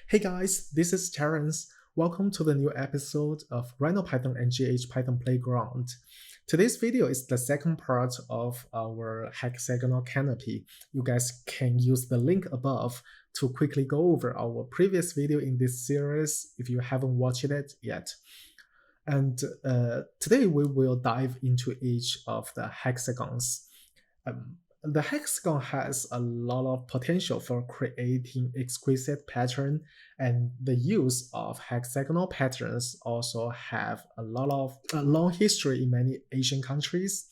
Hey guys, this is Terrence. Welcome to the new episode of RhinoPython and GhPython Playground. Today's video is the second part of our hexagonal canopy. You guys can use the link above to quickly go over our previous video in this series if you haven't watched it yet. And today we will dive into each of the hexagons. The hexagon has a lot of potential for creating exquisite pattern, and the use of hexagonal patterns also have a long history in many Asian countries.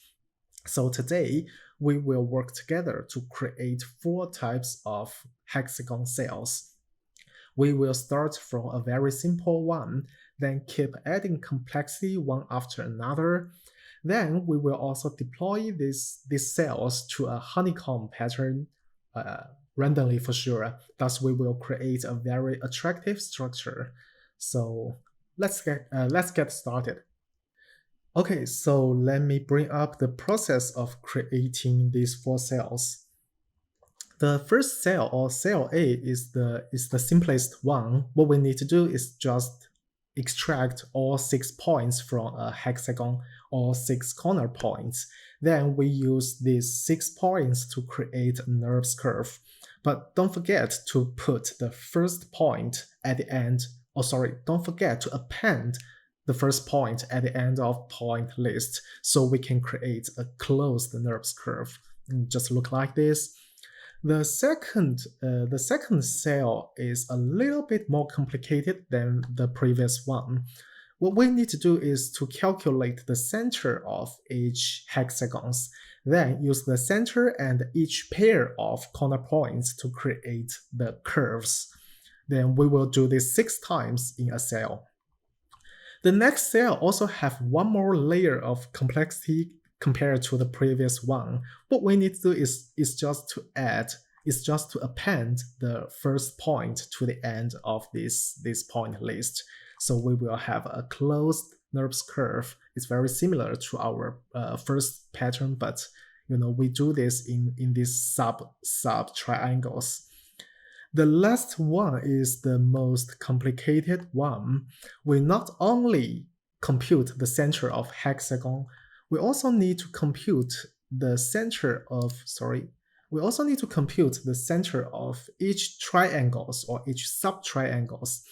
So today we will work together to create 4 types of hexagon cells. We will start from a very simple one, then keep adding complexity one after another. Then we will also deploy these cells to a honeycomb pattern randomly for sure. Thus, we will create a very attractive structure. So let's get started. Okay, so let me bring up the process of creating these 4 cells. The first cell, or cell A, is the simplest one. What we need to do is just extract all 6 points from a hexagon, or 6 corner points. Then we use these 6 points to create a NURBS curve. But don't forget to put the first point at the end, don't forget to append the first point at the end of point list so we can create a closed NURBS curve. And just look like this. The second cell is a little bit more complicated than the previous one. What we need to do is to calculate the center of each hexagons, then use the center and each pair of corner points to create the curves. Then we will do this 6 times in a cell. The next cell also have one more layer of complexity compared to the previous one. What we need to do is just to append the first point to the end of this point list. So we will have a closed NURBS curve. It's very similar to our first pattern, but we do this in these sub triangles. The last one is the most complicated one. We not only compute the center of hexagon, we also need to compute the center of each triangles or each sub-triangles.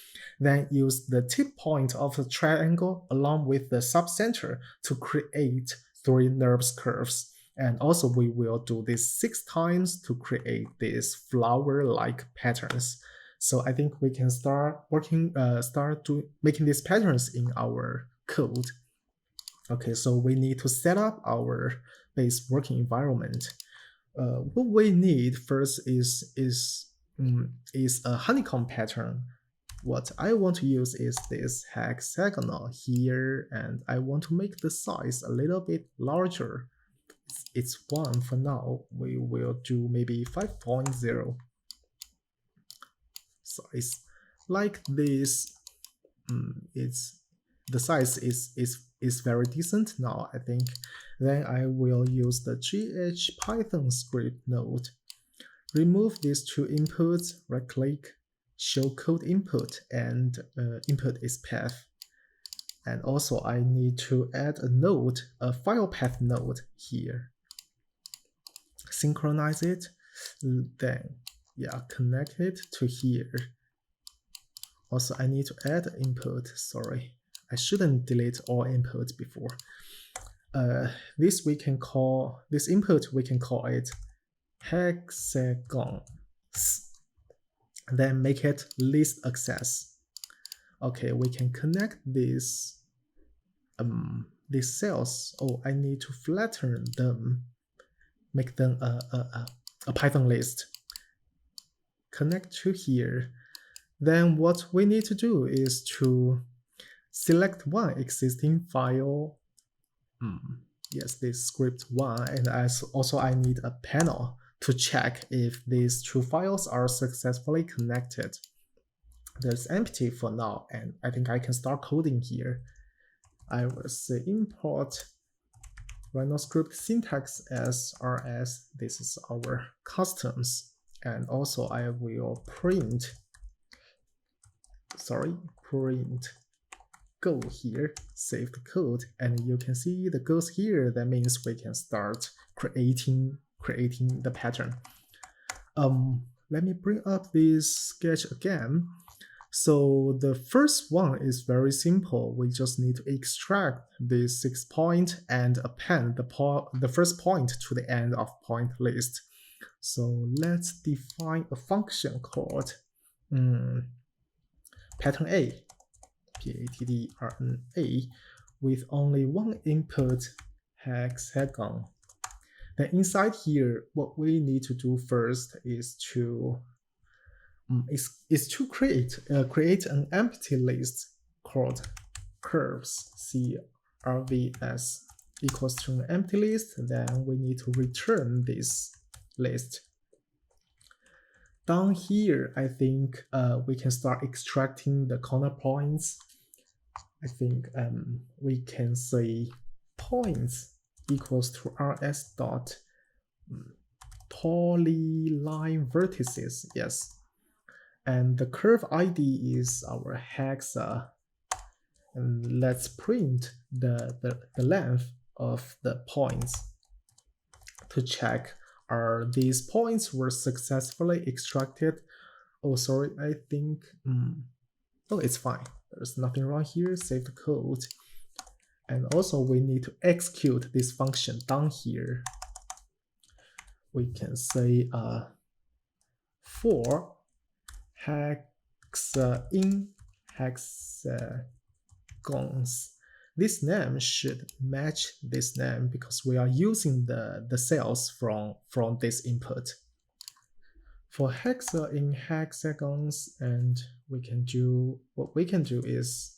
Then use the tip point of the triangle along with the subcenter to create 3 NURBS curves. And also we will do this 6 times to create these flower-like patterns. So I think we can start making these patterns in our code. Okay, so we need to set up our base working environment. What we need first is a honeycomb pattern. What I want to use is this hexagonal here, and I want to make the size a little bit larger. It's 1 for now. We will do maybe 5.0 size like this. The size is very decent now, I think. Then I will use the GhPython script node. Remove these 2 inputs, right click, show code input, and input is path. And also I need to add a node, a file path node here. Synchronize it, then connect it to here. Also I need to add input, sorry. I shouldn't delete all inputs before. This input we can call it hexagons. Then make it list access. Okay, we can connect these cells. Oh, I need to flatten them, make them a Python list. Connect to here. Then what we need to do is to select one existing file. Yes, this script 1, and also I need a panel to check if these 2 files are successfully connected. There's empty for now, and I think I can start coding here. I will say import RhinoScript syntax as rs. This is our customs, and also I will print print go here, save the code, and you can see the goes here. That means we can start creating the pattern. Let me bring up this sketch again. So the first one is very simple. We just need to extract this 6 point and append the first point to the end of point list. So let's define a function called pattern A, pattern with only one input, hexagon. Then inside here, what we need to do first is to create an empty list called curves, CRVS equals to an empty list. Then we need to return this list. Down here, I think we can start extracting the corner points. I think we can say points equals to rs dot polyline vertices. Yes. And the curve ID is our hexa. And let's print the length of the points to check are these points were successfully extracted. Oh, sorry, I think, oh, it's fine. There's nothing wrong here. Save the code. And also we need to execute this function down here. We can say for hexagons. This name should match this name because we are using the cells from this input. For hexa in hexagons, and we can do what we can do is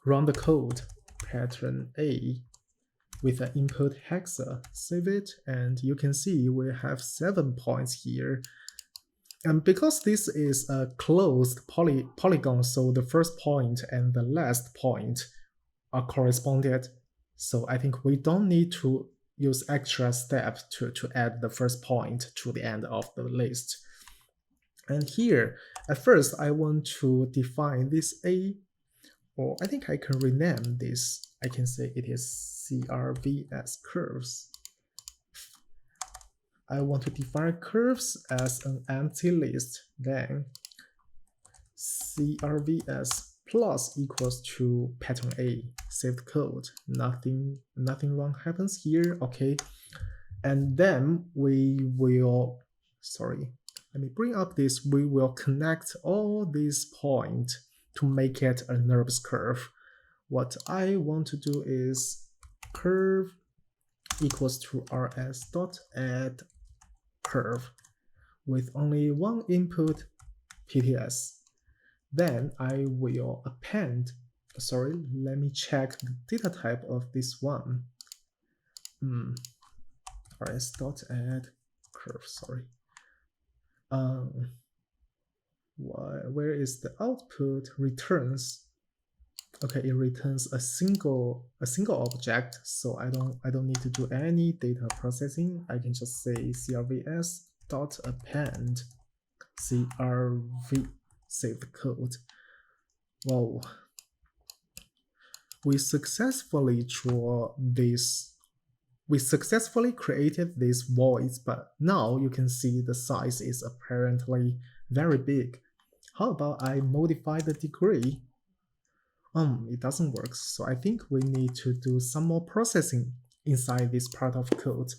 run the code pattern A with an input hexa, save it, and you can see we have 7 points here. And because this is a closed polygon, so the first point and the last point are corresponded. So I think we don't need to use extra step to add the first point to the end of the list. And here, at first, I want to define this A, or I think I can rename this. I can say it is CRVS curves. I want to define curves as an empty list, then CRVS plus equals to pattern A, save the code. Nothing wrong happens here, okay. And then we will, let me bring up this, we will connect all these points to make it a NURBS curve. What I want to do is curve equals to rs dot add curve with only one input PTS. Then I will append, let me check the data type of this one. rs dot add curve, where is the output? Returns. Okay, it returns a single object, so I don't need to do any data processing. I can just say CRVS dot append CRV, save the code. Wow, we successfully created these voids, but now you can see the size is apparently very big. How about I modify the degree? It doesn't work, so I think we need to do some more processing inside this part of code.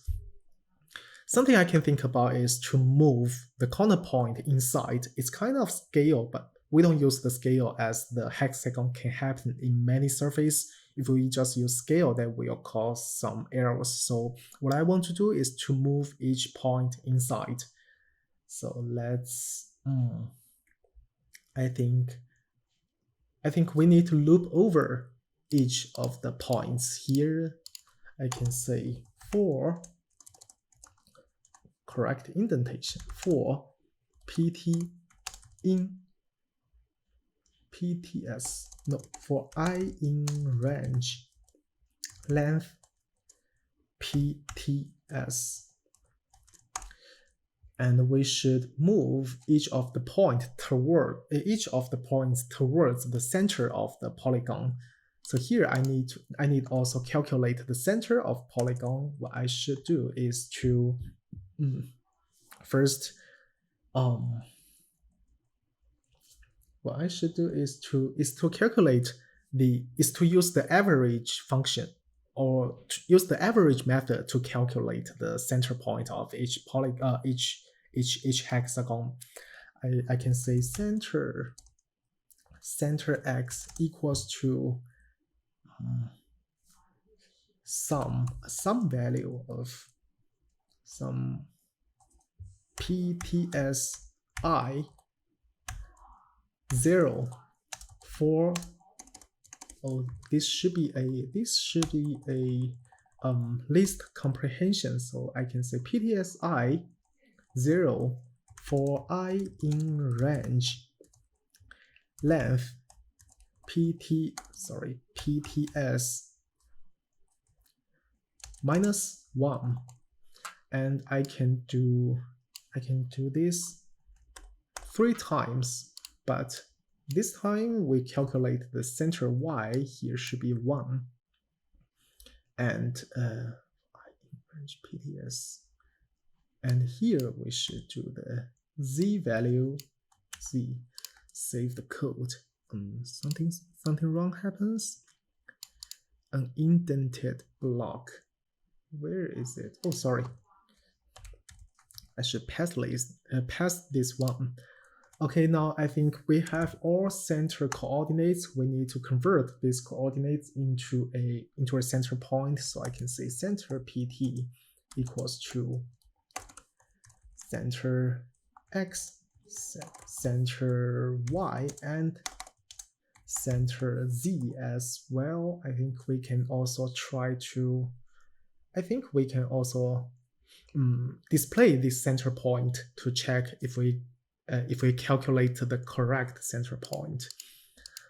Something I can think about is to move the corner point inside. It's kind of scale, but we don't use the scale as the hexagon can happen in many surfaces. If we just use scale, that will cause some errors. So what I want to do is to move each point inside. So let's, I think we need to loop over each of the points here. I can say for correct indentation for PT in PTS, no, for I in range length PTS. and we should move each of the points towards the center of the polygon. So here I need also calculate the center of polygon. What I should do is to first what I should do is to use the average function, or to use the average method to calculate the center point of each hexagon. I can say center x equals to some value of some PTSI 0 for this should be a list comprehension. So I can say PTSI 0 for I in range length PTS minus 1, and I can do this 3 times, but this time we calculate the center y. Here should be 1, and I in range PTS, and here we should do the z value. Save the code. Something wrong happens. An indented block. Where is it? Oh, sorry. I should pass this one. Okay, now I think we have all center coordinates. We need to convert these coordinates into a center point. So I can say center PT equals to center X, center Y, and center Z as well. I think we can also display this center point to check if we calculate the correct center point.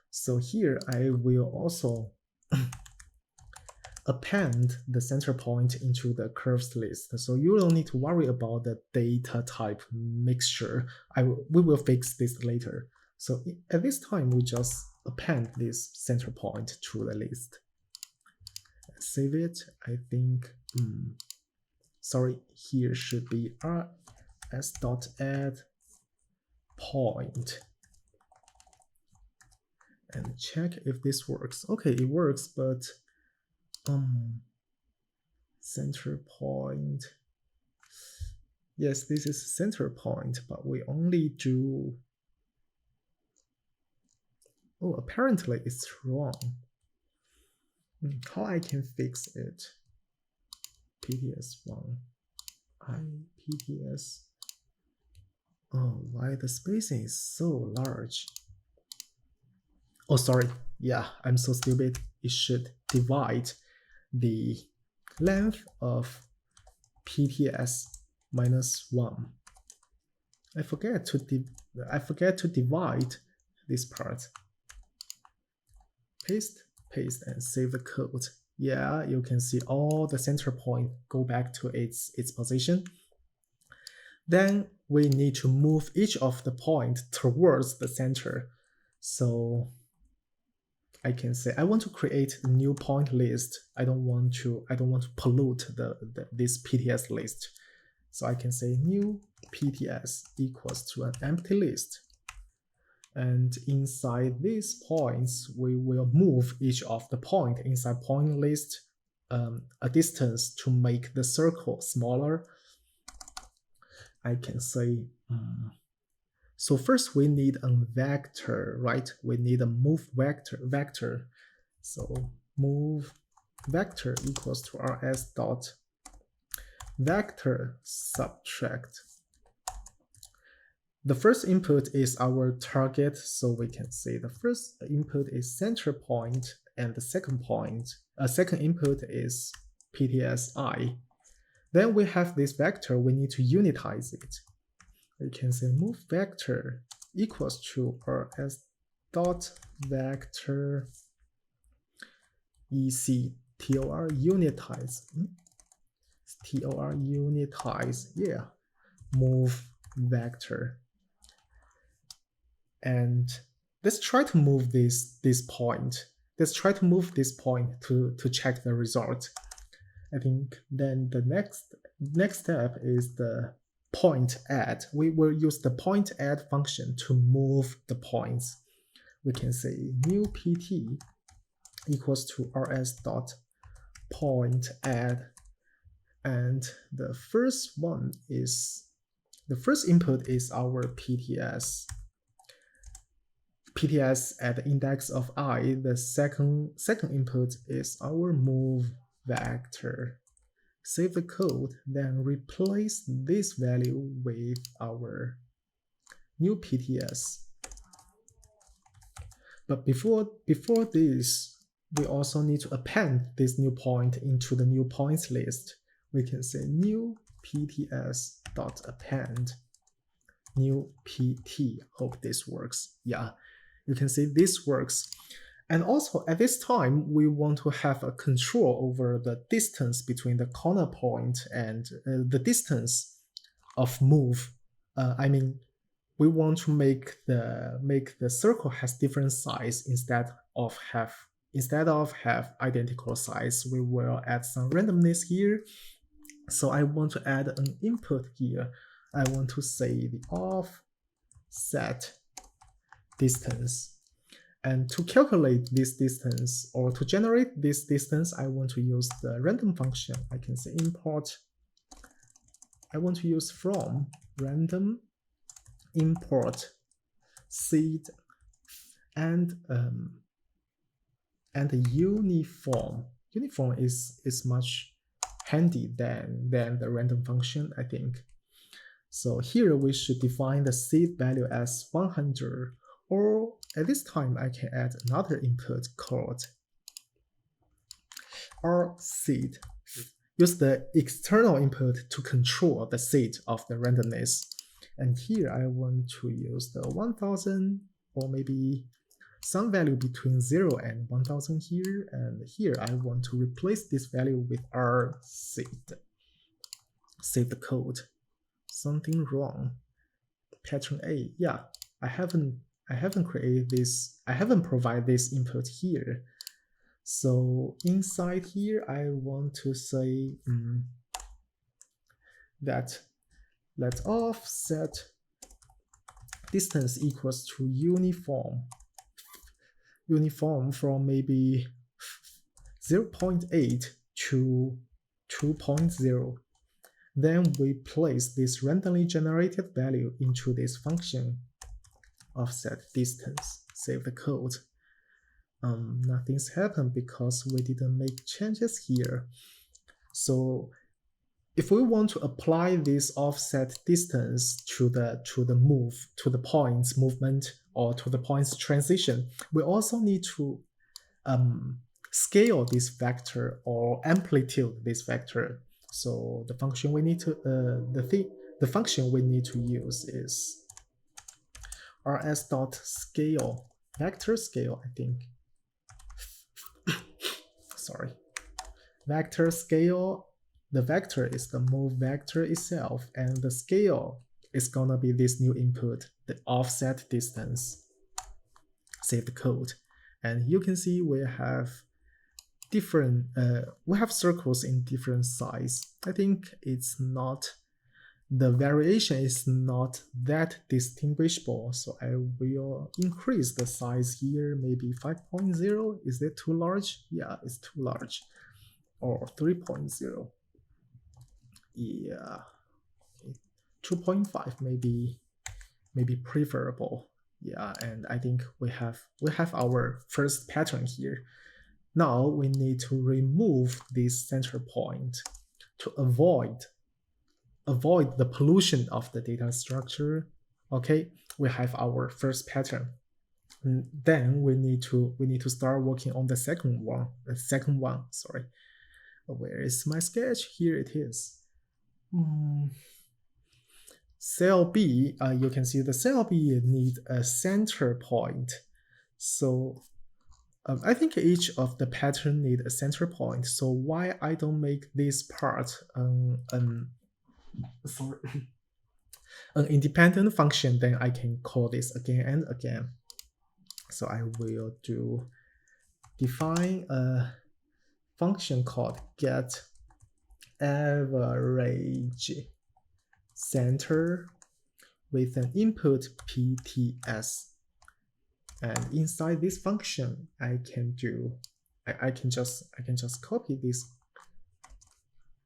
So here I will also append the center point into the curves list. So you don't need to worry about the data type mixture. We will fix this later. So at this time, we just append this center point to the list. Save it. I think, sorry, here should be rs.add point. And check if this works. Okay, it works, but center point. Yes, this is center point, but we only do. Oh, apparently it's wrong. How I can fix it? PTS1, PTS. Oh, why the spacing is so large? Oh, sorry. Yeah, I'm so stupid. It should divide the length of PTS minus 1. I forget to divide this part. Paste, and save the code. Yeah, you can see all the center point go back to its position. Then we need to move each of the point towards the center. So I can say I want to create a new point list. I don't want to pollute this PTS list. So I can say new PTS equals to an empty list. And inside these points, we will move each of the point inside point list a distance to make the circle smaller. I can say, so first we need a vector, right? We need a move vector. So move vector equals to rs dot vector subtract. The first input is our target, so we can say the first input is center point, and the second input is PTSI. Then we have this vector, we need to unitize it. We can say move vector equals to rs dot vector tor unitize. Yeah. move vector. And let's try to move this point. Let's try to move this point to check the result. I think then the next step is the point add. We will use the point add function to move the points. We can say new pt equals to rs.point add, and the first input is our pts at the index of I. The second input is our move vector. Save the code, then replace this value with our new PTS. But before this, we also need to append this new point into the new points list. We can say new pts.append new pt. Hope this works. Yeah, you can see this works. And also at this time, we want to have a control over the distance between the corner point and the distance of move. I mean, we want to make the circle has different size instead of have identical size. We will add some randomness here. So I want to add an input here. I want to say the offset distance. And to calculate this distance or to generate this distance, I want to use the random function. I can say import. I want to use from random import seed and uniform. Uniform is much handy than the random function, I think. So here we should define the seed value as 100, or at this time I can add another input called rSeed. Use the external input to control the seed of the randomness. And here I want to use the 1000 or maybe some value between 0 and 1000 here. And here I want to replace this value with rSeed. Save the code. Something wrong. Pattern A. Yeah, I haven't created this. I haven't provided this input here. So inside here, I want to say that let offset distance equals to uniform from maybe 0.8 to 2.0. Then we place this randomly generated value into this function offset distance. Save the code. Nothing's happened because we didn't make changes here. So if we want to apply this offset distance to the points movement or to the points transition, we also need to scale this vector or amplitude this vector. So the function we need to use is rs.scale, vector scale, I think. Sorry. Vector scale, the vector is the move vector itself, and the scale is gonna be this new input, the offset distance. Save the code. And you can see we have different, we have circles in different size. I think it's not, the variation is not that distinguishable. So I will increase the size here, maybe 5.0. Is that too large? Yeah, it's too large. Or 3.0. Yeah, 2.5 maybe preferable. Yeah, and I think we have our first pattern here. Now we need to remove this center point to avoid the pollution of the data structure. Okay, we have our first pattern. And then we need to start working on the second one. Sorry, where is my sketch? Here it is. Cell B, you can see the cell B need a center point. So I think each of the pattern need a center point. So why I don't make this part sorry. an independent function, then I can call this again and again. So I will define a function called get average center with an input PTS. And inside this function, I can just copy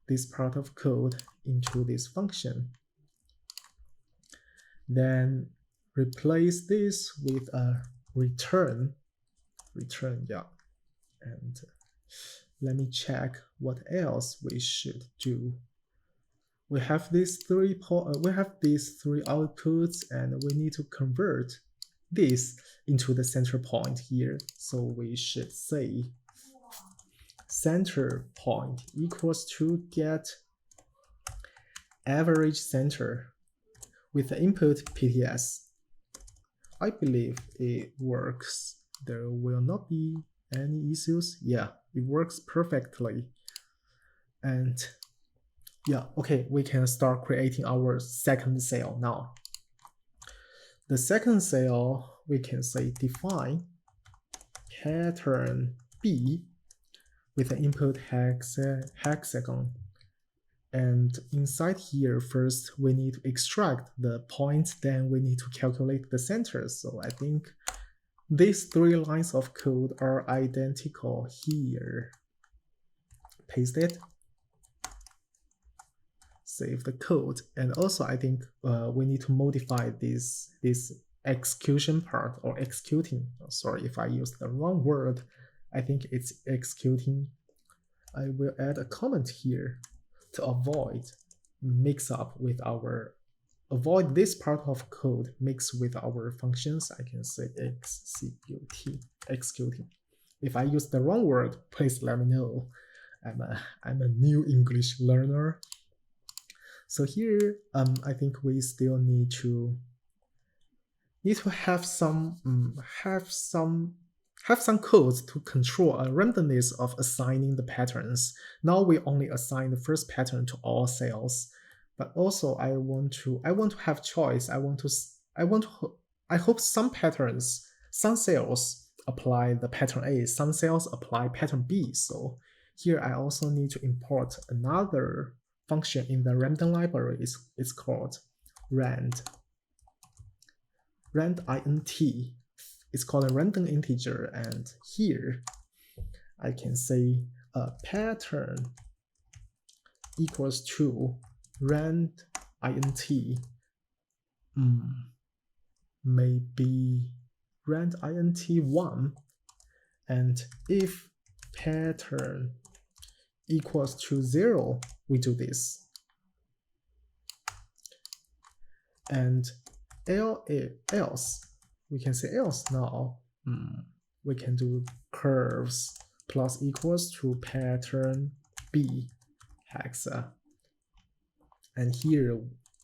this part of code into this function. Then replace this with a return, yeah. And let me check what else we should do. We have these three outputs, and we need to convert this into the center point here. So we should say center point equals to get average center with the input PTS. I believe it works. There will not be any issues. Yeah, it works perfectly. And yeah, okay, we can start creating our second cell now. The second cell, we can say define pattern B with the input hexagon. And inside here, first we need to extract the points, then we need to calculate the center. So I think these three lines of code are identical here. Paste it. Save the code. And also I think we need to modify this execution part, or executing. Sorry if I used the wrong word. I think it's executing. I will add a comment here to avoid this part of code mix with our functions. I can say executing. If I use the wrong word, please let me know. I'm a new English learner. So here, I think we still need to have some codes to control a randomness of assigning the patterns. Now we only assign the first pattern to all cells, but also I want to have choice. I hope some cells apply the pattern A, some cells apply pattern B. So here I also need to import another function in the random library. It's called rand int. It's called a random integer, and here I can say a pattern equals to rand int, maybe rand int1, and if pattern equals to 0, we do this. And else, we can say else now. We can do curves plus equals to pattern B hexa. And here,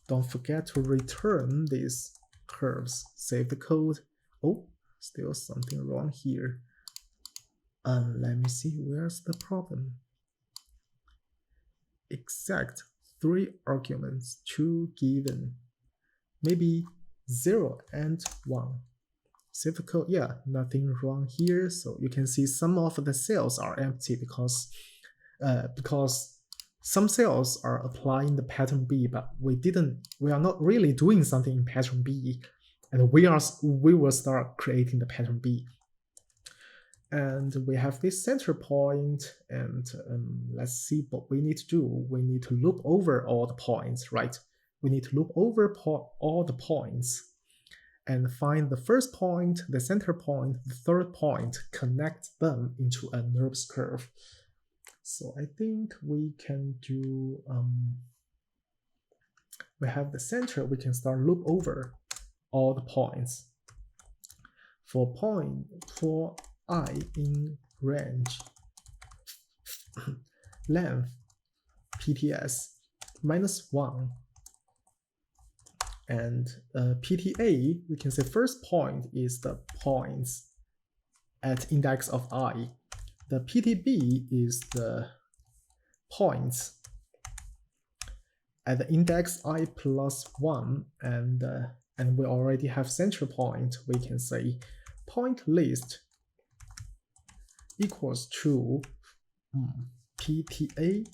don't forget to return these curves. Save the code. Oh, still something wrong here. Let me see, where's the problem? Exact 3 arguments, 2 given. Maybe 0 and 1. Save the code. Yeah, nothing wrong here. So you can see some of the cells are empty because some cells are applying the pattern B, but we are not really doing something in pattern B, and we will start creating the pattern B. And we have this center point, and let's see what we need to do. We need to loop over all the points, right? We need to loop over all the points and find the first point, the center point, the third point, connect them into a NURBS curve. So I think we can do, we have the center, we can start loop over all the points. For I in range, length, PTS, -1. And PTA, we can say first point is the points at index of I. The PTB is the points at the index I plus 1, and we already have center point, we can say point list equals to PTA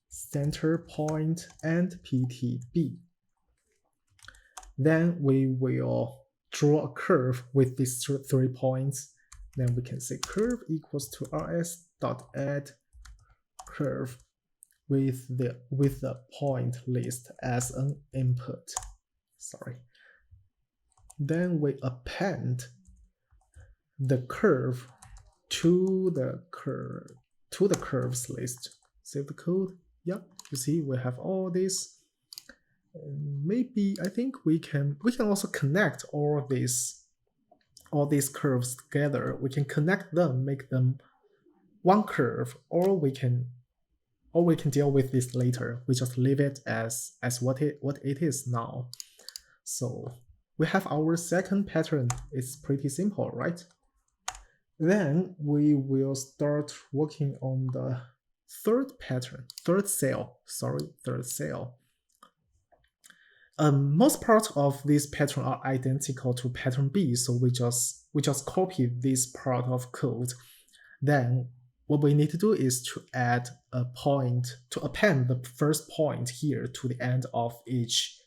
center point and PTB. Then we will draw a curve with these 3 points. Then we can say curve equals to rs.add curve with the point list as an input. Sorry. Then we append the curve to the curves list. Save the code. Yeah, you see we have all this. Maybe I think we can also connect all these curves together. We can connect them, make them one curve, or we can deal with this later. We just leave it as what it is now. So we have our second pattern. It's pretty simple, right? Then we will start working on the third cell. Most parts of this pattern are identical to pattern B, so we just copy this part of code. Then what we need to do is to add a point, to append the first point here to the end of each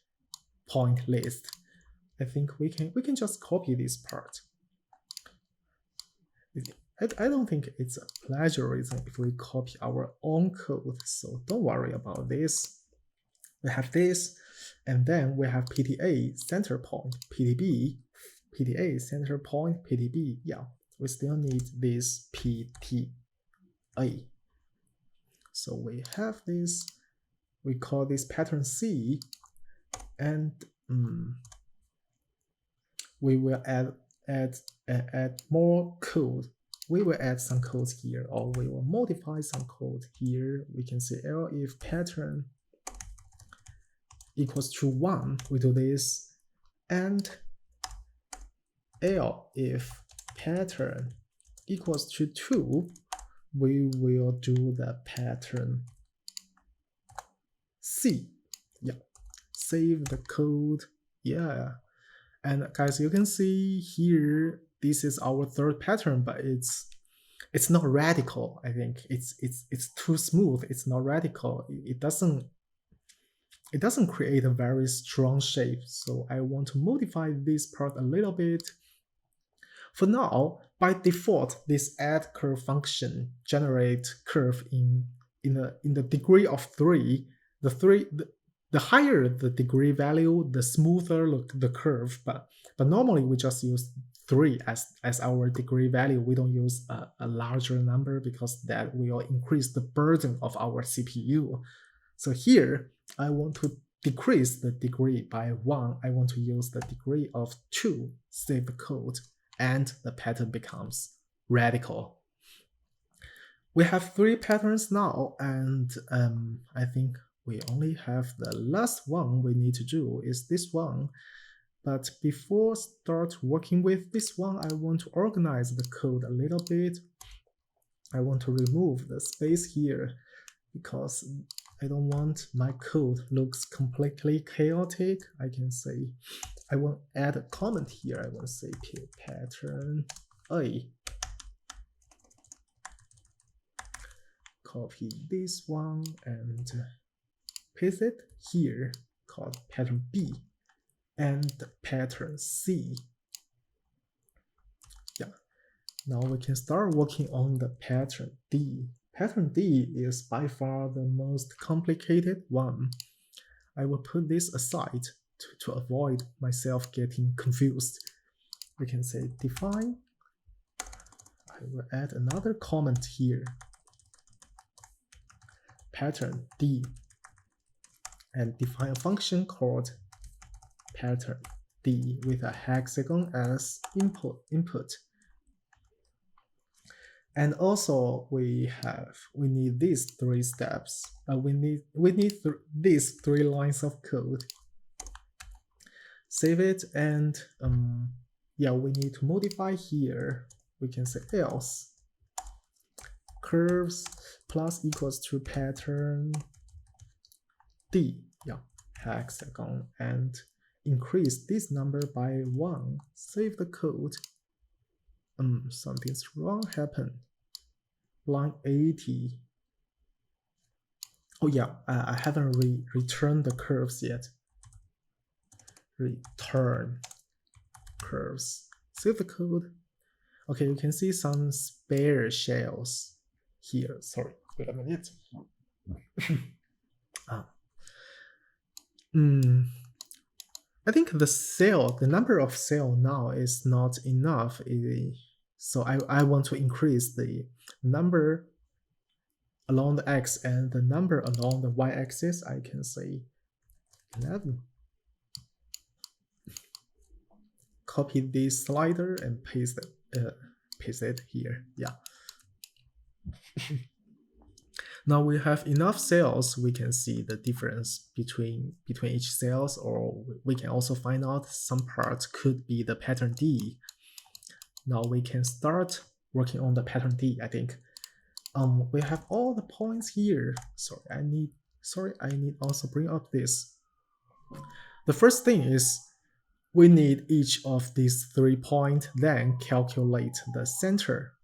point list. I think we can just copy this part. I don't think it's a plagiarism if we copy our own code, so don't worry about this. We have this, and then we have PTA center point, PTB, PTA center point, PTB. Yeah, we still need this PTA. So we have this, we call this pattern C, and we will add more code. We will add some code here, or we will modify some code here. We can say L if pattern equals to 1, we do this, and L if pattern equals to 2, we will do the pattern C. Yeah, save the code. Yeah, and guys, you can see here, this is our third pattern, but it's not radical. I think it's too smooth. It's not radical. It doesn't create a very strong shape. So I want to modify this part a little bit. For now, by default, this add curve function generate curve in the degree of 3. The higher the degree value, the smoother look the curve. But normally we just use 3 as our degree value. We don't use a larger number because that will increase the burden of our CPU. So here, I want to decrease the degree by 1. I want to use the degree of 2. Save the code, and the pattern becomes radical. We have 3 patterns now, and I think we only have the last one we need to do is this one. But before start working with this one, I want to organize the code a little bit. I want to remove the space here because I don't want my code looks completely chaotic. I can say, I want to add a comment here. I want to say pattern A. Copy this one and paste it here, called pattern B, and pattern C. Yeah, now we can start working on the pattern D. Pattern D is by far the most complicated one. I will put this aside to avoid myself getting confused. We can say define. I will add another comment here. Pattern D, and define a function called pattern D with a hexagon as input. And also we need these 3 steps. We need these 3 lines of code. Save it, and yeah, we need to modify here. We can say else curves plus equals to pattern D, yeah, hexagon, and increase this number by 1. Save the code. Something's wrong happened. Line 80. Oh yeah, I haven't returned the curves yet. Return curves. Save the code. Okay, you can see some spare shells here. Sorry, wait a minute. I think the number of cell now is not enough. So I want to increase the number along the x and the number along the y-axis. I can say 11. Copy this slider and paste it here. Yeah. Now we have enough cells. We can see the difference between each cells, or we can also find out some parts could be the pattern D. Now we can start working on the pattern D. I think we have all the points here. I need also bring up this. The first thing is we need each of these 3 points, then calculate the center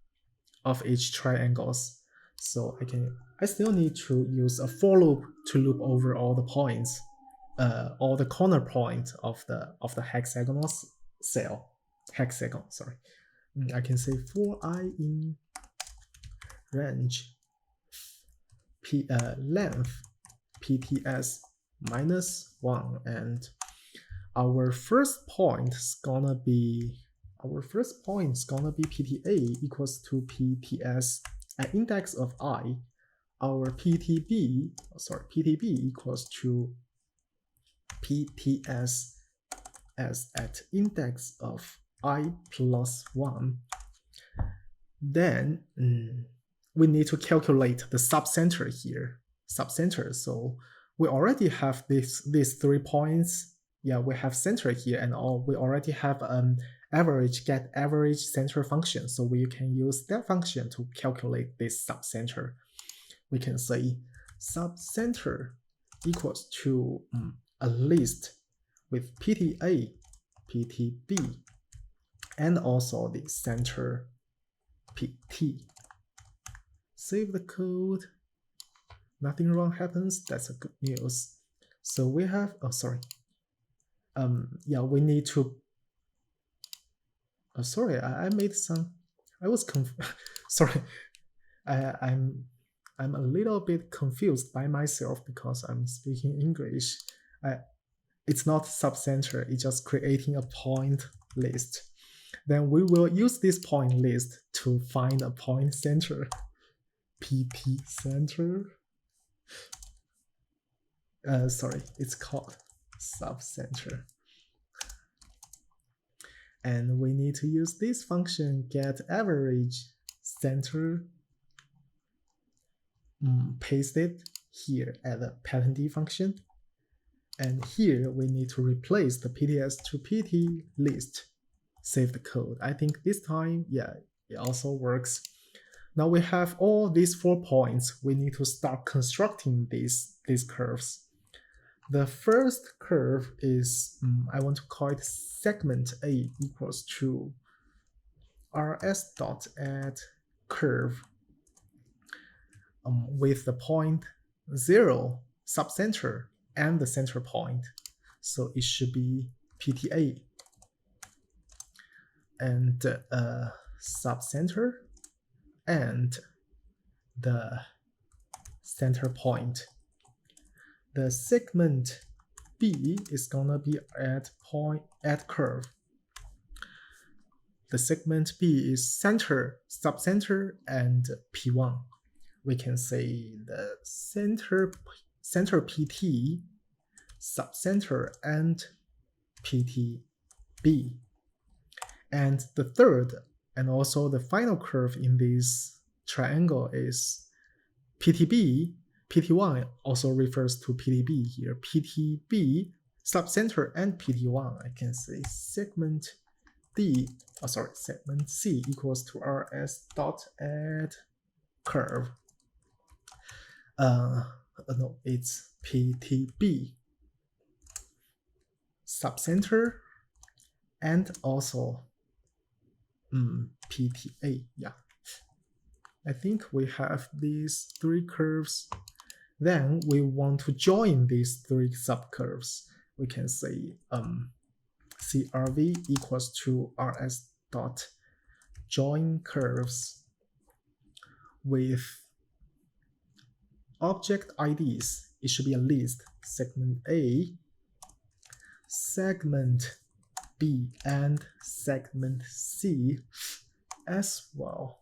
of each triangles. So I still need to use a for loop to loop over all the points, all the corner points of the hexagonal cell. Hexagon, sorry. I can say for I in range length PTS -1, and our first point is gonna be PTA equals to PTS at index of I. Our PTB equals to PTS as at index of I plus 1. Then we need to calculate the subcenter here. So we already have these 3 points. Yeah, we have center here, and we already have get average center function. So we can use that function to calculate this subcenter. We can say subcenter equals to a list with PTA, PTB, and also the center PT. Save the code. Nothing wrong happens. That's a good news. So we have, we need to, I made some, I was sorry, I'm a little bit confused by myself because I'm speaking English. It's not subcenter, it's just creating a point list. Then we will use this point list to find a point center. PT center. It's called subcenter. And we need to use this function get average center. Paste it here at the pattern D function. And here we need to replace the PTS to PT list. Save the code. I think this time, yeah, it also works. Now we have all these 4 points. We need to start constructing these curves. The first curve is, I want to call it segment A equals to rs dot add curve with the point 0 subcenter and the center point. So it should be PTA and subcenter and the center point. The segment B is gonna be at curve. The segment B is center, subcenter, and P1. We can say the center PT, subcenter, and PTB. And the third and also the final curve in this triangle is PTB. PT1 also refers to PTB here. PTB, subcenter, and PT1. I can say segment C equals to rs dot add curve. no, it's PTB, Subcenter, and also PTA. Yeah, I think we have these three curves. Then we want to join these three subcurves. We can say CRV equals to RS dot join curves with object IDs. It should be a list: segment A, segment B, and segment C as well.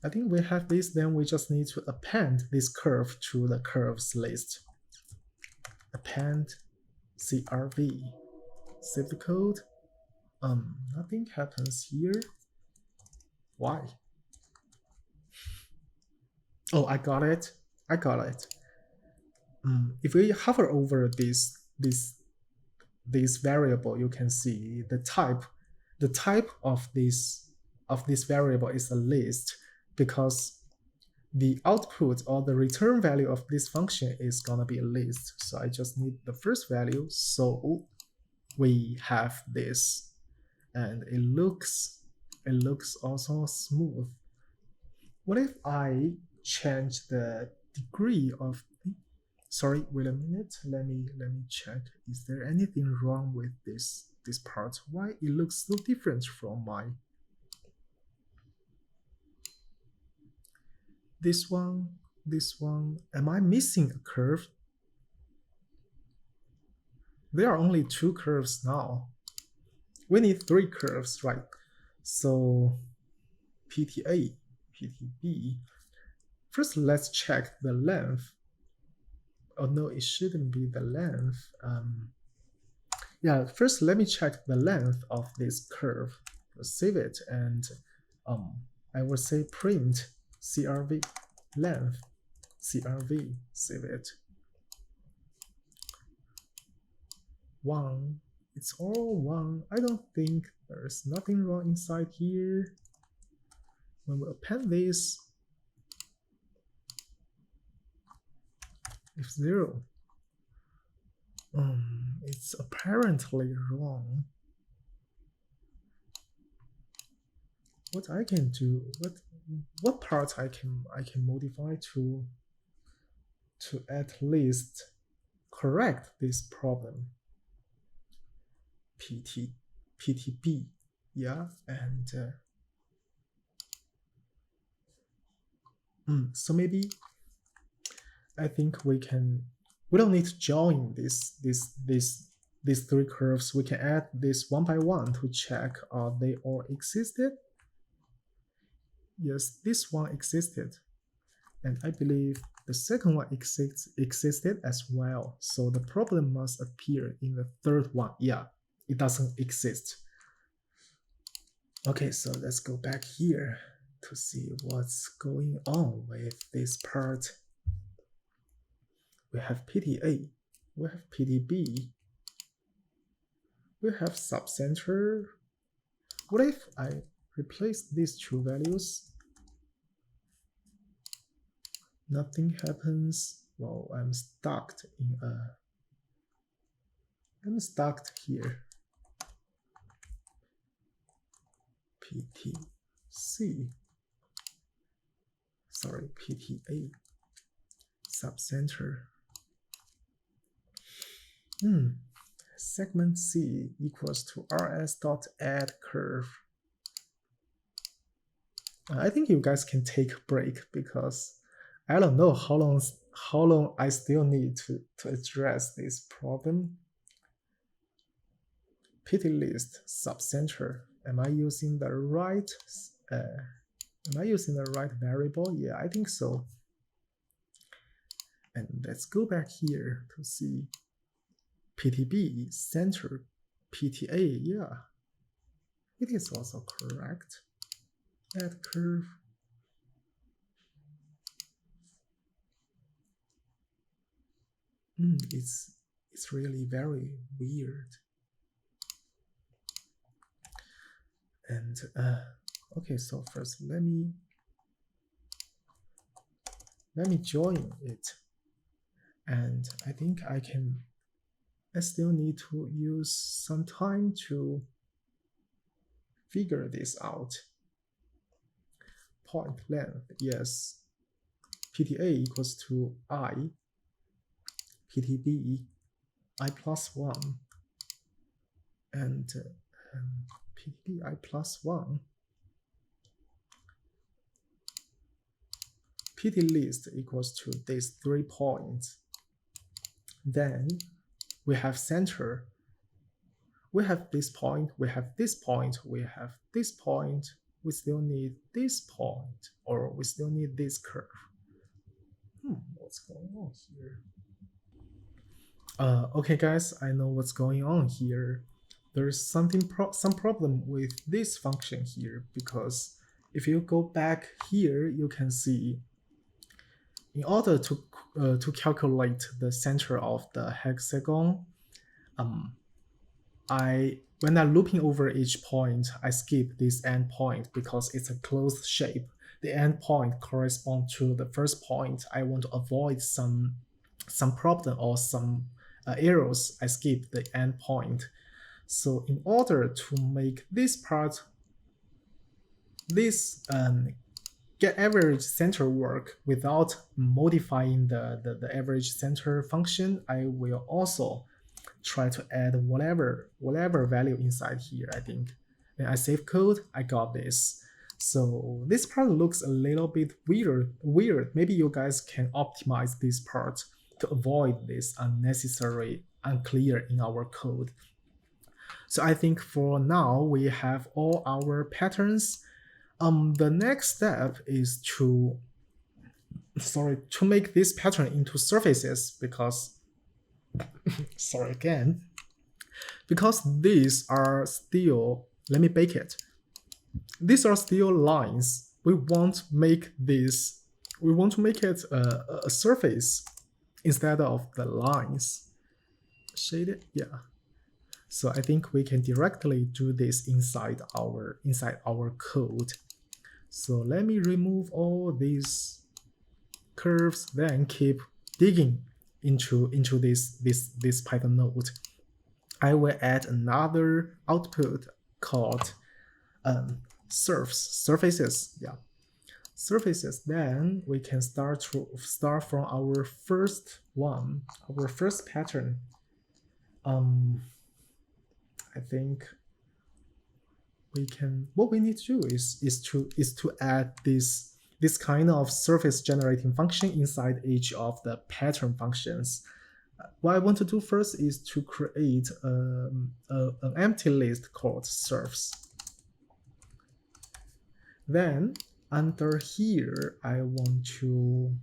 I think we have this, then we just need to append this curve to the curves list. Append CRV. Save the code. Nothing happens here. Why? Oh, I got it. I got it. If we hover over this variable, you can see the type. The type of this variable is a list, because the output or the return value of this function is gonna be a list. So I just need the first value. So we have this, and it looks also smooth. What if I change the degree of? Sorry, wait a minute. Let me check. Is there anything wrong with this part? Why it looks so different from my this one? Am I missing a curve? There are only two curves now. We need three curves, right? So PTA, PTB. First, let's check the length. Oh no, it shouldn't be the length. Yeah, first let me check the length of this curve. Save it, and I will say print CRV length, CRV, save it. 1, it's all 1. I don't think there's nothing wrong inside here. When we append this, if 0, it's apparently wrong. What I can do, what part I can modify to at least correct this problem. PTB, yeah, and so maybe I think we don't need to join these three curves. We can add this one by one to check they all existed. Yes, this one existed, and I believe the second one existed as well. So the problem must appear in the third one. Yeah, it doesn't exist. Okay, so let's go back here to see what's going on with this part. We have PTA, we have PTB, we have Subcenter. What if I replace these two values? Nothing happens. Well, I'm stuck here. PTC, sorry, PTA, Subcenter. Segment C equals to rs.add curve. I think you guys can take a break, because I don't know how long I still need to address this problem. PT list Subcenter. Am I using the right variable? Yeah, I think so. And let's go back here to see PTB center PTA. Yeah, it is also correct. Add curve. It's really very weird. And okay, so first let me join it. And I think I still need to use some time to figure this out. Point length, yes. PTA equals to I, PTB, I plus 1, and PTB, I plus 1. PT list equals to these 3 points. Then we have center. We have this point, we have this point, we have this point. We still need this point, or we still need this curve. What's going on here? Okay, guys, I know what's going on here. There's some problem with this function here, because if you go back here, you can see in order to calculate the center of the hexagon, when I'm looping over each point, I skip this endpoint because it's a closed shape. The endpoint corresponds to the first point. I want to avoid some problem or some errors. I skip the endpoint. So in order to make this part, this get average center work without modifying the average center function, I will also try to add whatever value inside here, I think. Then I save code, I got this. So this part looks a little bit weird. Maybe you guys can optimize this part to avoid this unnecessary unclear in our code. So I think for now we have all our patterns. The next step is to make this pattern into surfaces, because because these are still, let me bake it. These are still lines. We want to make it a surface instead of the lines. Shaded, yeah. So I think we can directly do this inside our code. So let me remove all these curves, then keep digging into this Python node. I will add another output called surfaces. Yeah, surfaces. Then we can start from our first one, our first pattern. I think what we need to do is to add this kind of surface generating function inside each of the pattern functions. What I want to do first is to create an empty list called surfs. Then under here, I want to,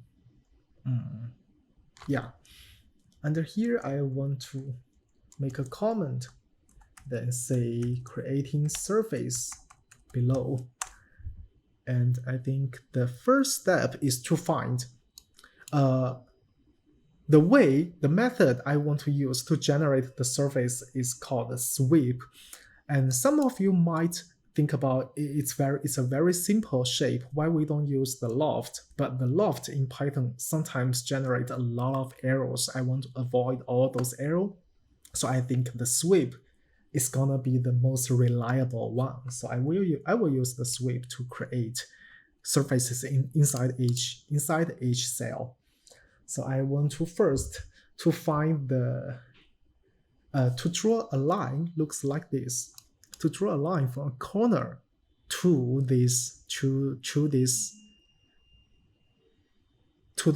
under here, I want to make a comment, then say creating surface below. And I think the first step is to find the method I want to use to generate the surface is called a sweep. And some of you might think about it's a very simple shape, why we don't use the loft. But the loft in Python sometimes generate a lot of errors. I want to avoid all those errors. So I think the sweep is gonna be the most reliable one. So I will use the sweep to create surfaces inside each cell. So I want to first to find to draw a line looks like this. To draw a line from a corner to this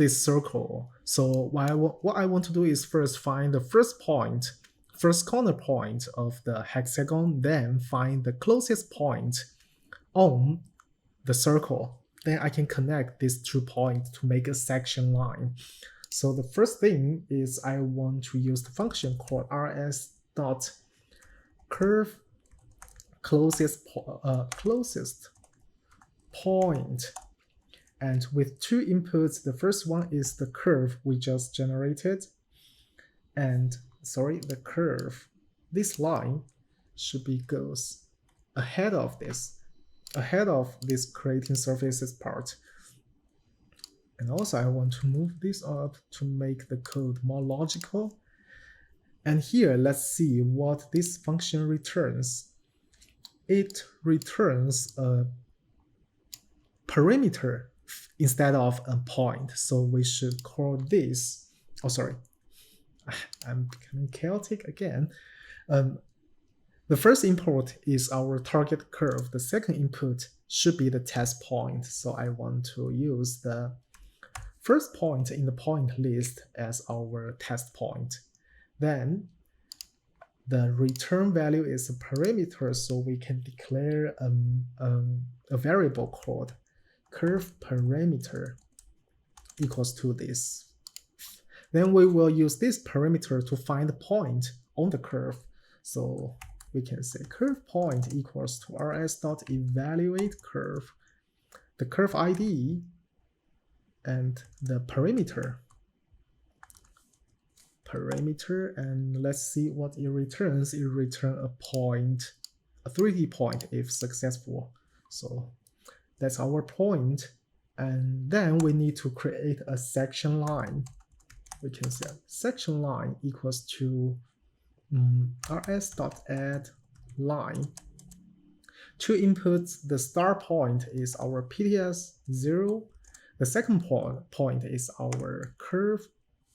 circle. So what I want to do is first find the first corner point of the hexagon, then find the closest point on the circle. Then I can connect these 2 points to make a section line. So the first thing is I want to use the function called rs.curve closest point. And with 2 inputs, the first one is the curve we just generated. And the curve, this line should be goes ahead of this creating surfaces part. And also I want to move this up to make the code more logical. And here, let's see what this function returns. It returns a perimeter instead of a point. So we should call this, oh, sorry, I'm becoming chaotic again. The first input is our target curve. The second input should be the test point. So I want to use the first point in the point list as our test point. Then the return value is a parameter, so we can declare a variable called curve parameter equals to this. Then we will use this parameter to find the point on the curve. So we can say curve point equals to rs.evaluateCurve, the curve ID, and the parameter, and let's see what it returns. It returns a point, a 3D point if successful. So that's our point. And then we need to create a section line. We can say section line equals to rs.addLine. Two inputs, the start point is our PTS 0. The second point is our curve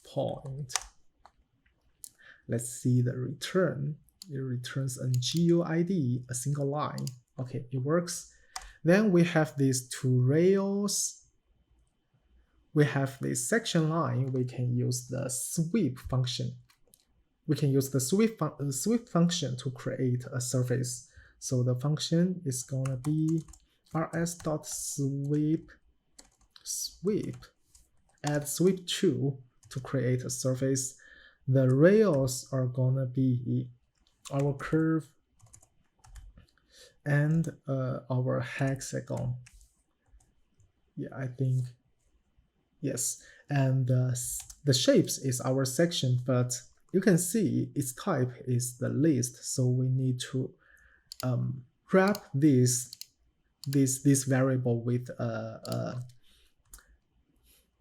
point. Let's see the return. It returns a GUID, a single line. Okay, it works. Then we have these two rails. We have this section line. We can use the sweep function. We can use the sweep function to create a surface. So the function is gonna be rs.sweep add sweep2 to create a surface. The rails are gonna be our curve and our hexagon. Yeah, I think yes. And the shapes is our section, but you can see its type is the list. So we need to wrap this variable with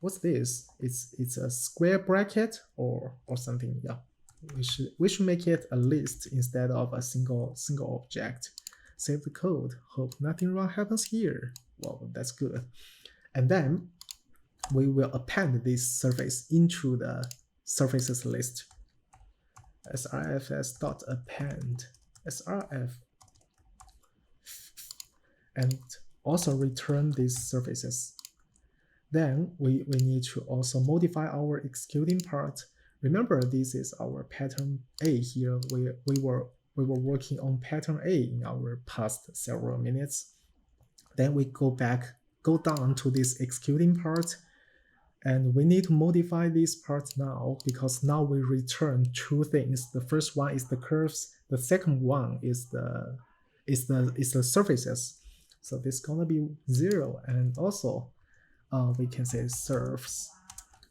what's this? It's a square bracket or something. Yeah, we should make it a list instead of a single object. Save the code. Hope nothing wrong happens here. Well, that's good. And then we will append this surface into the surfaces list. srfs.append srf, and also return these surfaces. Then we need to also modify our executing part. Remember, this is our pattern A here. We were working on pattern A in our past several minutes. Then we go down to this executing part, and we need to modify this part now because now we return two things. The first one is the curves. The second one is the surfaces. So this is gonna be 0, and also we can say surfs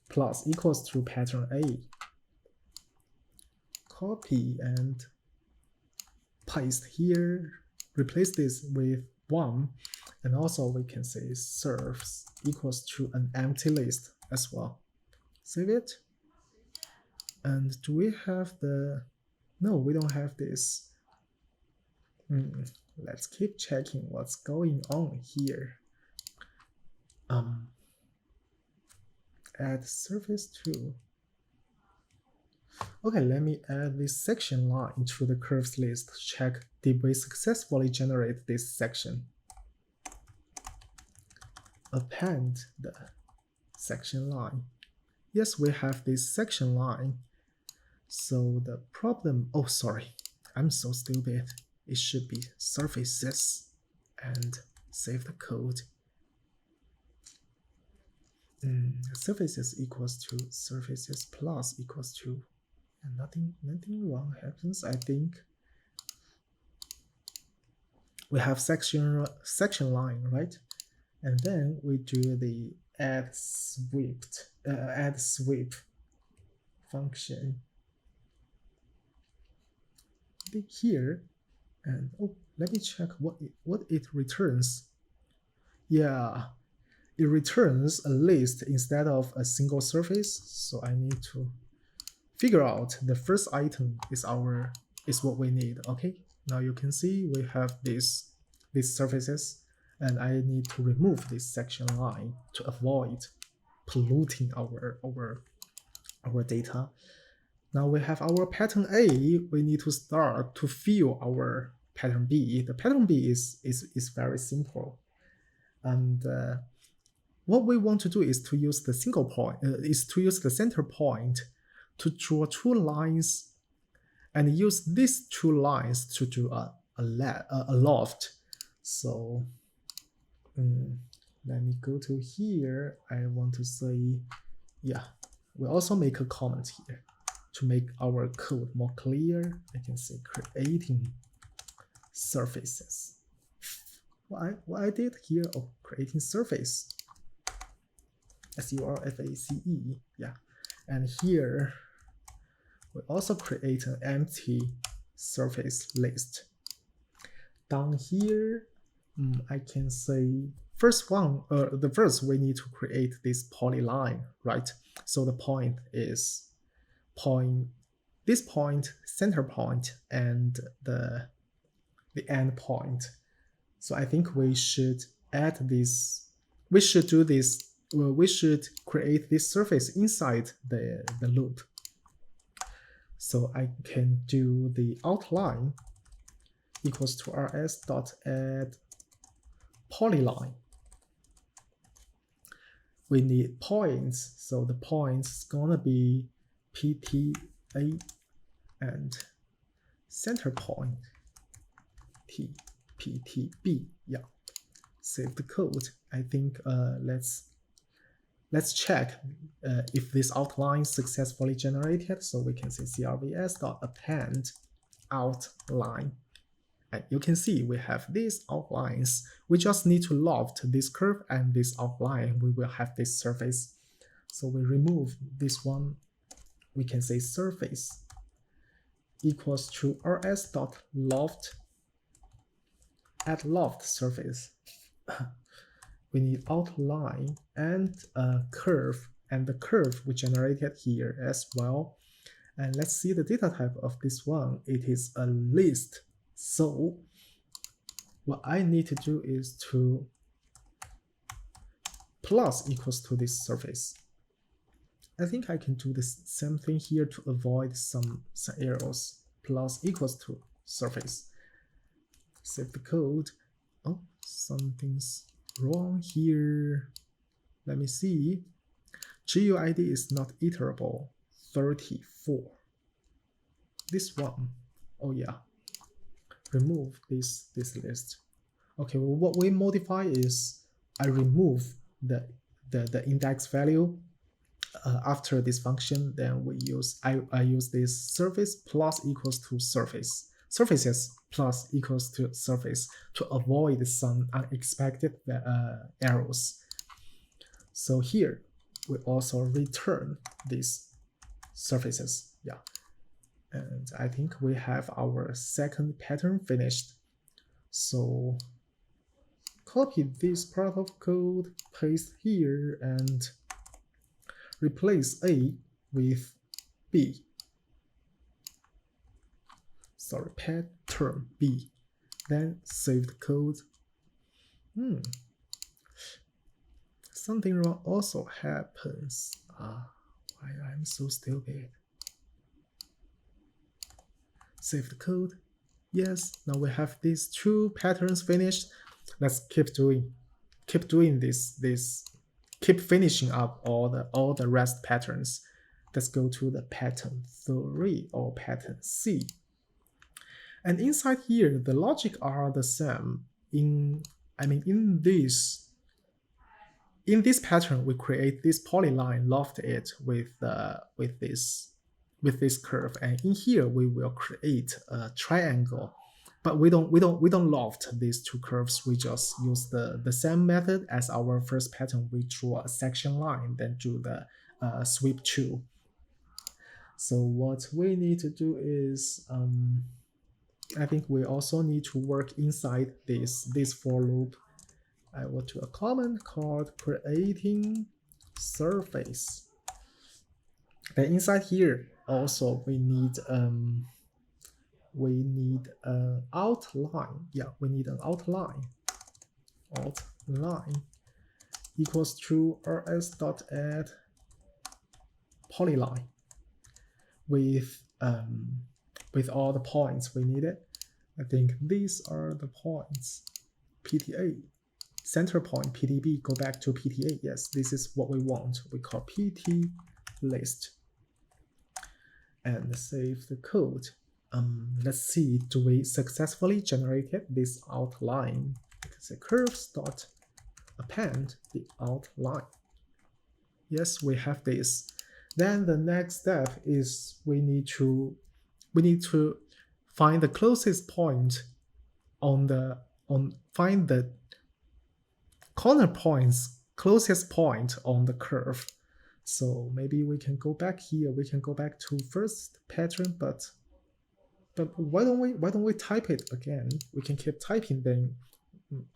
plus equals to pattern A. Copy and paste here. Replace this with 1, and also we can say surfs equals to an empty list as well. Save it. And do we have the? No, we don't have this. Let's keep checking what's going on here. Add surface 2. Okay, let me add this section line to the curves list. Check, did we successfully generate this section? Append the section line. Yes, we have this section line. So the problem, oh sorry, I'm so stupid. It should be surfaces and save the code. Surfaces equals to surfaces plus equals to, and nothing wrong happens. I think we have section line, right? And then we do the add sweep function here, and oh, let me check what it returns. Yeah, it returns a list instead of a single surface. So I need to figure out the first item is what we need. Okay, now you can see we have these surfaces, and I need to remove this section line to avoid polluting our data. Now we have our pattern A. We need to start to fill our pattern B. The pattern B is very simple, and what we want to do is to use the single point, is to use the center point to draw two lines, and use these two lines to do a loft. So let me go to here. I want to say, yeah, we also make a comment here to make our code more clear. I can say creating surfaces. What I did here, oh, creating surface. surface, yeah. And here, we also create an empty surface list. Down here, I can say the first we need to create this polyline, right? So the point is this point, center point, and the end point. So I think we should add this. We should do this. We should create this surface inside the loop. So I can do the outline equals to rs.add polyline. We need points, so the points is gonna be PTA and center point PTB. Yeah, save the code. I think let's check if this outline successfully generated. So we can say crvs.append outline. And you can see we have these outlines. We just need to loft this curve and this outline. We will have this surface. So we remove this one. We can say surface equals to rs.loft add loft surface. We need outline and a curve, and the curve we generated here as well. And let's see the data type of this one. It is a list. So what I need to do is to plus equals to this surface. I think I can do the same thing here to avoid some errors. Plus equals to surface. Save the code. Oh, something's wrong here. Let me see. GUID is not iterable. 34. This one. Oh yeah. Remove this list. Okay, well, what we modify is I remove the index value after this function. Then we use I use this surface plus equals to surface. Surfaces plus equals to surface to avoid some unexpected errors. So here we also return these surfaces. Yeah. And I think we have our second pattern finished. So copy this part of code, paste here, and replace A with B. Sorry, pattern B. Then save the code. Something wrong also happens. Why I'm so stupid. Save the code. Yes, now we have these two patterns finished. Let's keep doing this. Keep finishing up all the rest patterns. Let's go to the pattern 3 or pattern C. And inside here, the logic are the same. In this pattern, we create this polyline, loft it with this curve, and in here we will create a triangle. But we don't loft these two curves. We just use the same method as our first pattern. We draw a section line, then do the sweep to. So what we need to do is I think we also need to work inside this for loop. I will do a comment called creating surface. Then inside here also we need an outline. Yeah, we need an outline. Outline equals to rs.add polyline with all the points we needed. I think these are the points. PTA, center point, PTB, go back to PTA. Yes, this is what we want. We call PT list. And save the code. Let's see, do we successfully generated this outline? You can say curves dot append the outline. Yes, we have this. Then the next step is we need to find the closest point find the corner points closest point on the curve. So maybe we can go back here. We can go back to first pattern, but why don't we type it again? We can keep typing. Then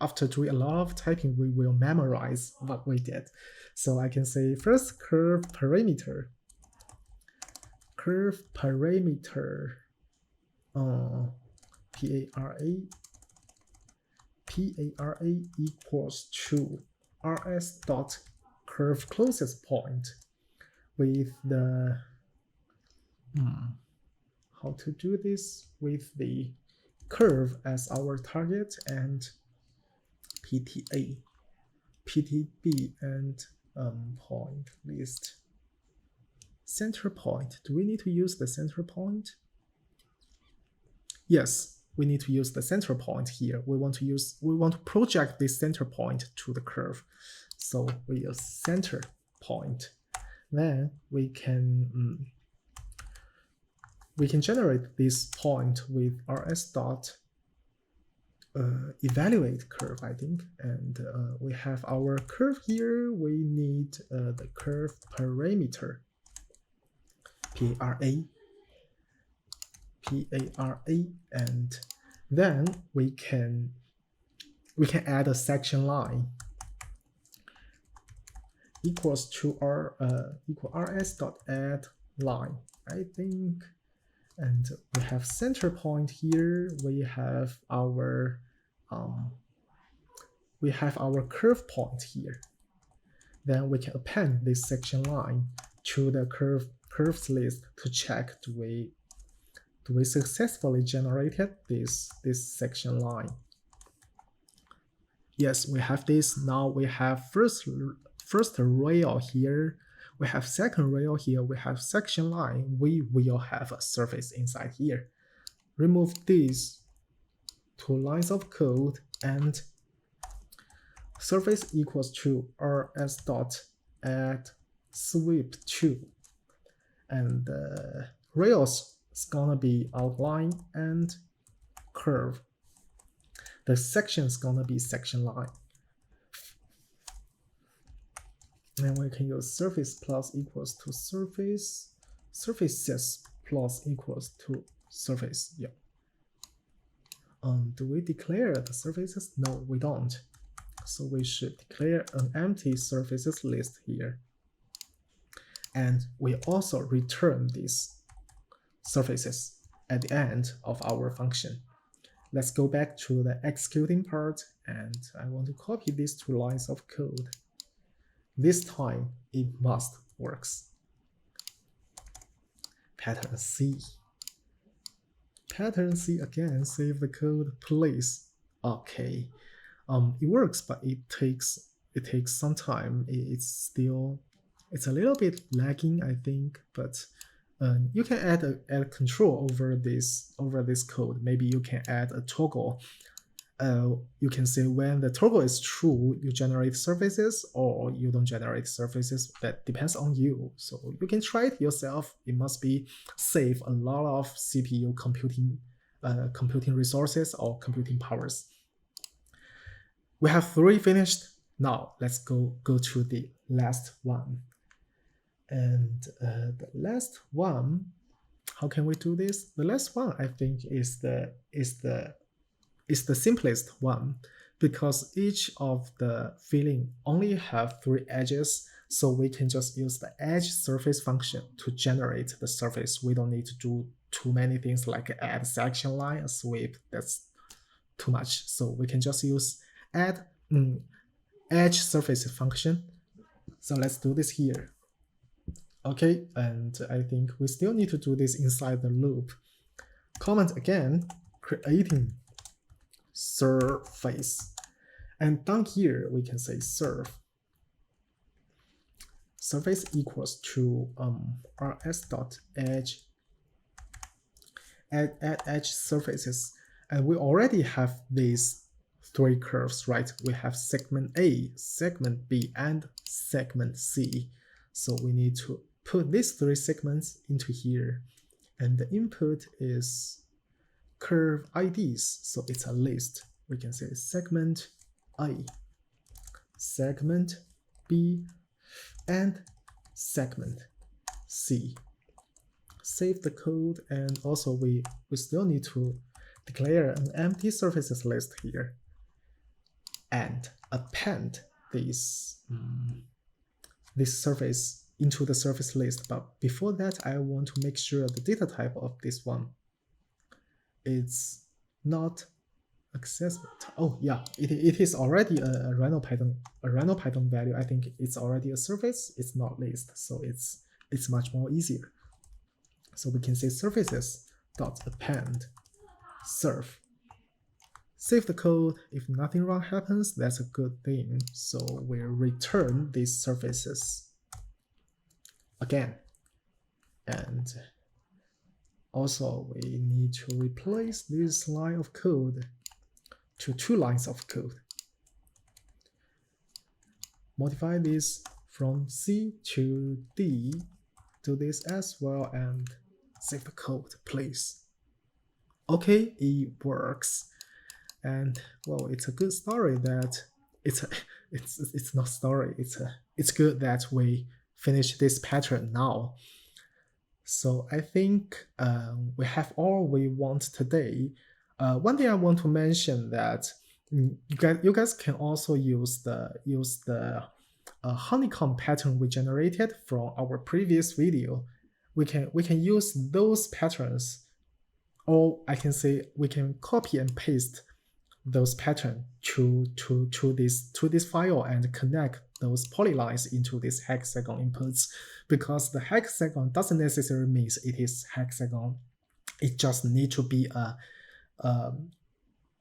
after doing a lot of typing, we will memorize what we did. So I can say first curve parameter. Curve parameter. PARA equals to rs dot curve closest point with the how to do this with the curve as our target and PTA, PTB and point list. Center point. Do we need to use the center point? Yes, we need to use the center point here. We want to project this center point to the curve. So we use center point. Then we can generate this point with rs dot evaluate curve, I think. And we have our curve here. We need the curve parameter. PARA, and then we can add a section line equals to rs dot add line, I think. And we have center point here. We have our curve point here. Then we can append this section line to the curves list to check do we successfully generated this section line. Yes, we have this. Now we have first rail here. We have second rail here. We have section line. We will have a surface inside here. Remove these 2 lines of code and surface equals to rs dot add sweep 2, and the rails is gonna be outline and curve. The section is gonna be section line. And we can use surface plus equals to surface, surfaces plus equals to surface. Yeah. Do we declare the surfaces? No, we don't. So we should declare an empty surfaces list here. And we also return these surfaces at the end of our function. Let's go back to the executing part, and I want to copy these 2 lines of code. This time it must works. Pattern C. Pattern C again, save the code, please. Okay. It works, but it takes some time. It's a little bit lagging, I think, but you can add control over this code. Maybe you can add a toggle. You can say when the toggle is true, you generate surfaces, or you don't generate surfaces. That depends on you. So you can try it yourself. It must be save a lot of CPU computing resources or computing powers. We have 3 finished. Now let's go to the last one. And the last one, how can we do this? The last one, I think, is the simplest one. because each of the filling only have 3 edges, so we can just use the edge surface function to generate the surface. We don't need to do too many things like add section line, a sweep. That's too much. So we can just use add edge surface function. So let's do this here. Okay, and I think we still need to do this inside the loop. Comment again, creating surface. And down here, we can say surface equals to rs.edge add edge surfaces. And we already have these 3 curves, right? We have segment A, segment B, and segment C. So we need to put these 3 segments into here. And the input is curve IDs. So it's a list. We can say segment A, segment B, and segment C. Save the code, and also we still need to declare an empty surfaces list here and append this surface into the surface list. But before that, I want to make sure the data type of this one is not accessible. Oh yeah, it is already a RhinoPython value. I think it's already a surface. It's not list, so it's much more easier. So we can say surfaces.append surf. Save the code. If nothing wrong happens, that's a good thing. So we'll return these surfaces again. And also we need to replace this line of code to 2 lines of code. Modify this from C to D. Do this as well and save the code, please. Okay, it works. And well, it's a good story that it's not story. It's good that we finish this pattern now. So I think we have all we want today. One thing I want to mention that you guys can also use the honeycomb pattern we generated from our previous video. We can use those patterns, or I can say we can copy and paste those patterns to this file and connect those polylines into this hexagon inputs, because the hexagon doesn't necessarily mean it is hexagon. It just needs to be a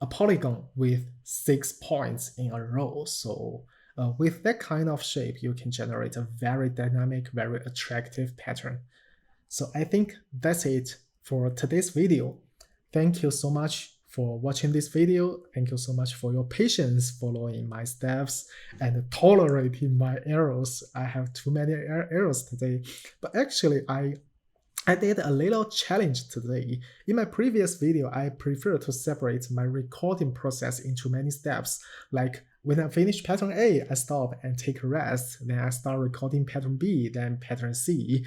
polygon with 6 points in a row. So with that kind of shape, you can generate a very dynamic, very attractive pattern. So I think that's it for today's video. Thank you so much for watching this video. Thank you so much for your patience following my steps and tolerating my errors. I have too many errors today, but actually I did a little challenge today. In my previous video, I prefer to separate my recording process into many steps. Like when I finish pattern A, I stop and take a rest. Then I start recording pattern B, then pattern C.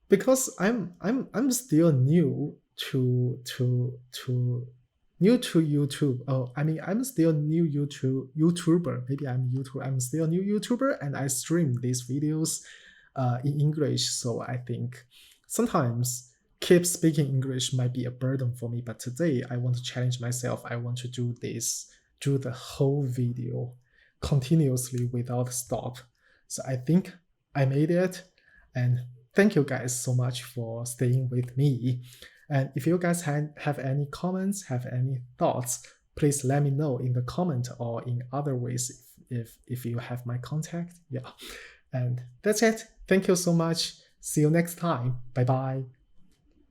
Because I'm still new to YouTube. Oh, I mean, I'm still new YouTuber. Maybe I'm still new YouTuber, and I stream these videos in English. So I think sometimes keep speaking English might be a burden for me. But today I want to challenge myself. I want to do the whole video continuously without stop. So I think I made it, and thank you guys so much for staying with me. And if you guys have any comments, have any thoughts, please let me know in the comment or in other ways if you have my contact. Yeah. And that's it. Thank you so much. See you next time. Bye bye.